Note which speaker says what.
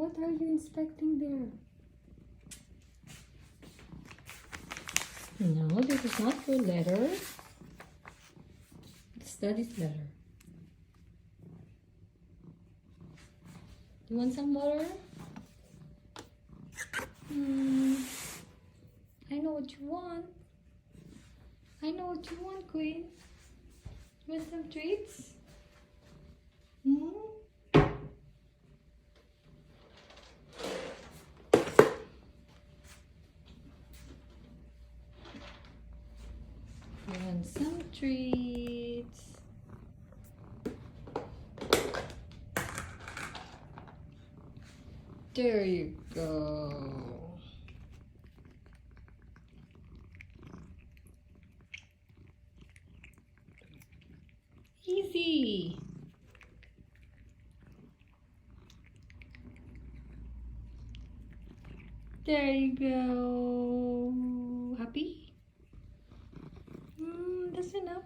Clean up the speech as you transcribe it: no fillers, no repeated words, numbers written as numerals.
Speaker 1: What are you inspecting there? No, this is not your letter. It's Daddy's letter. You want some water? I know what you want. I know what you want, Queen. You want some treats? Hmm? You want some treats? There you go. Easy. There you go. Happy? That's enough.